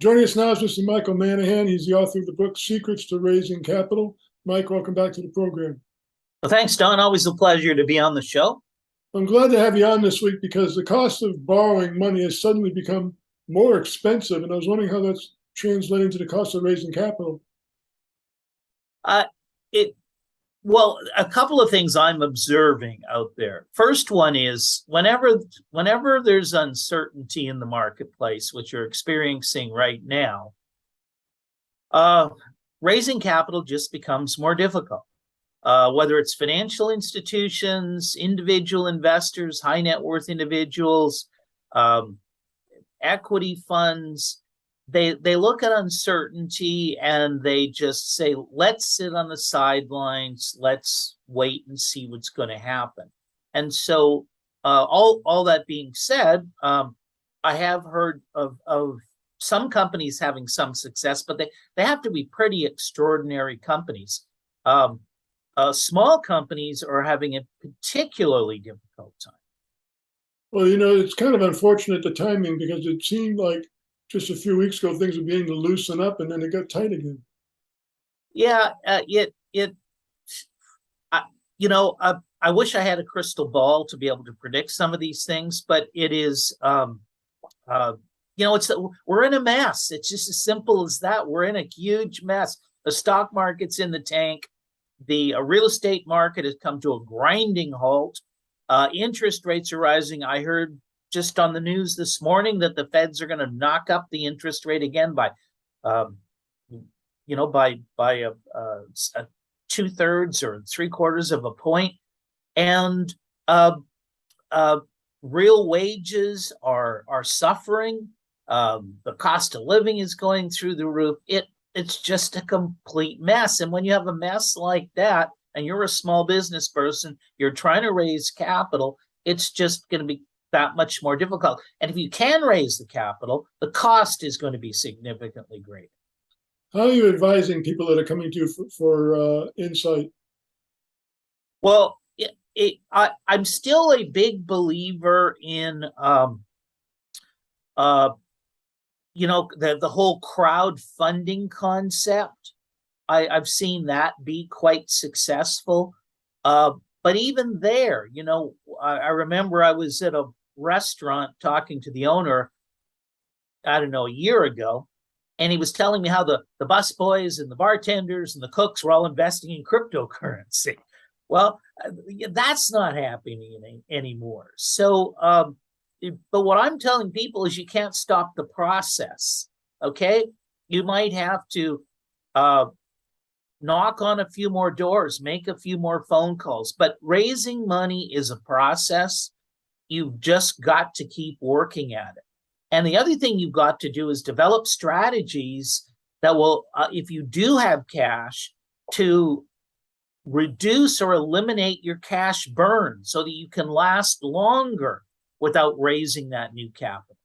Joining us now is Mr. Michael Manahan. He's the author of the book, Secrets to Raising Capital. Mike, welcome back to the program. Well, thanks, Don. Always a pleasure to be on the show. I'm glad to have you on this week because the cost of borrowing money has suddenly become more expensive, and I was wondering how that's translating to the cost of raising capital. Well, a couple of things I'm observing out there. First one is whenever there's uncertainty in the marketplace, which you're experiencing right now, raising capital just becomes more difficult. Whether it's financial institutions, individual investors, high net worth individuals, equity funds, they look at uncertainty and they just say, let's sit on the sidelines, let's wait and see what's going to happen. And so all that being said, I have heard of some companies having some success, but they have to be pretty extraordinary companies. Small companies are having a particularly difficult time. Well, it's kind of unfortunate, the timing, because it seemed like just a few weeks ago things were beginning to loosen up, and then it got tight again. Yeah, I wish I had a crystal ball to be able to predict some of these things, but it is, we're in a mess. It's just as simple as that. We're in a huge mess. The stock market's in the tank. The real estate market has come to a grinding halt. Interest rates are rising. I heard just on the news this morning that the Feds are going to knock up the interest rate again by 2/3 or 3/4 of a point. And real wages are suffering. The cost of living is going through the roof. It's just a complete mess. And when you have a mess like that, and you're a small business person, you're trying to raise capital, it's just going to be that much more difficult. And if you can raise the capital, the cost is going to be significantly greater. How are you advising people that are coming to you for insight? Well, I'm still a big believer in the whole crowdfunding concept. I've seen that be quite successful. But even there, I remember I was at a restaurant talking to the owner, I don't know, a year ago, and he was telling me how the busboys and the bartenders and the cooks were all investing in cryptocurrency. Well, that's not happening anymore. So, but what I'm telling people is you can't stop the process, okay? You might have to knock on a few more doors, make a few more phone calls, but raising money is a process. You've just got to keep working at it. And the other thing you've got to do is develop strategies that will, if you do have cash, to reduce or eliminate your cash burn so that you can last longer without raising that new capital.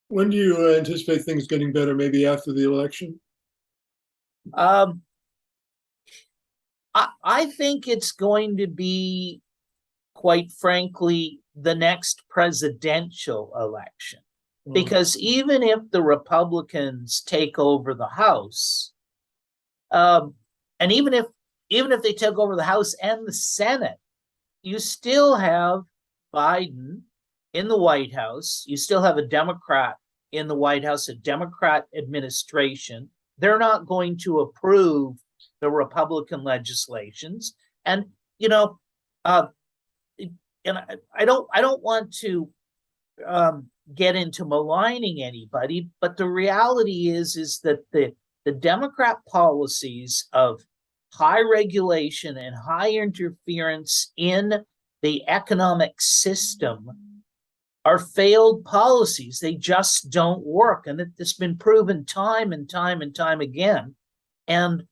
When do you anticipate things getting better? Maybe after the election? I think it's going to be, quite frankly, the next presidential election. Because even if the Republicans take over the House, and even if they take over the House and the Senate, you still have Biden in the White House. You still have a Democrat in the White House, a Democrat administration. They're not going to approve the Republican legislations. And, I don't want to get into maligning anybody, but the reality is that the Democrat policies of high regulation and high interference in the economic system are failed policies. They just don't work. And it's been proven time and time and time again. And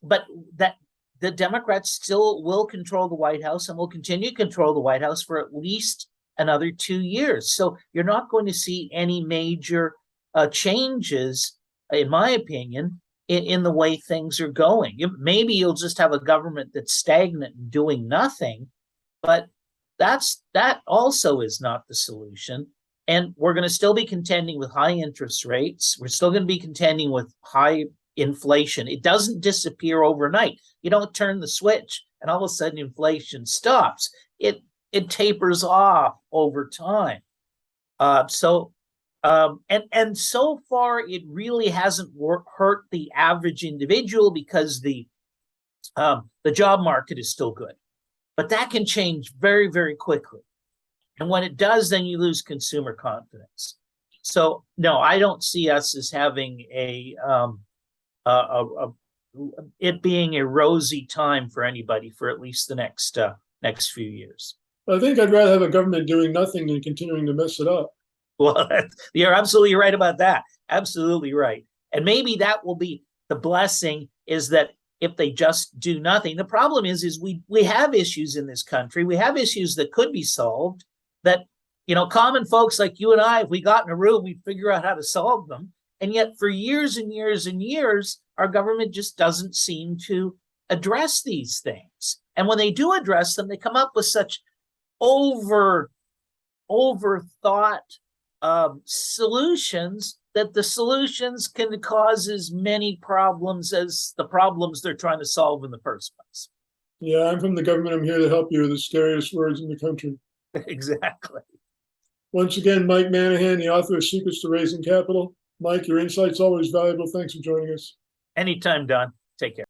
but that the Democrats still will control the White House and will continue to control the White House for at least another 2 years. So you're not going to see any major changes, in my opinion, in the way things are going. Maybe you'll just have a government that's stagnant and doing nothing, but that also is not the solution. And we're going to still be contending with high interest rates. We're still going to be contending with high inflation. It doesn't disappear overnight. You don't turn the switch and all of a sudden inflation stops. It tapers off over time. And so far it really hasn't hurt the average individual because the job market is still good. But that can change very, very quickly. And when it does, then you lose consumer confidence. So no, I don't see us as having it being a rosy time for anybody for at least the next few years. I think I'd rather have a government doing nothing than continuing to mess it up. Well, you're absolutely right about that. Absolutely right. And maybe that will be the blessing, is that if they just do nothing. The problem is we have issues in this country. We have issues that could be solved, that, common folks like you and I, if we got in a room, we'd figure out how to solve them. And yet for years and years and years, our government just doesn't seem to address these things. And when they do address them, they come up with such overthought solutions that the solutions can cause as many problems as the problems they're trying to solve in the first place. Yeah, I'm from the government. I'm here to help you with the scariest words in the country. Exactly. Once again, Mike Manahan, the author of Secrets to Raising Capital. Mike, your insight's always valuable. Thanks for joining us. Anytime, Don. Take care.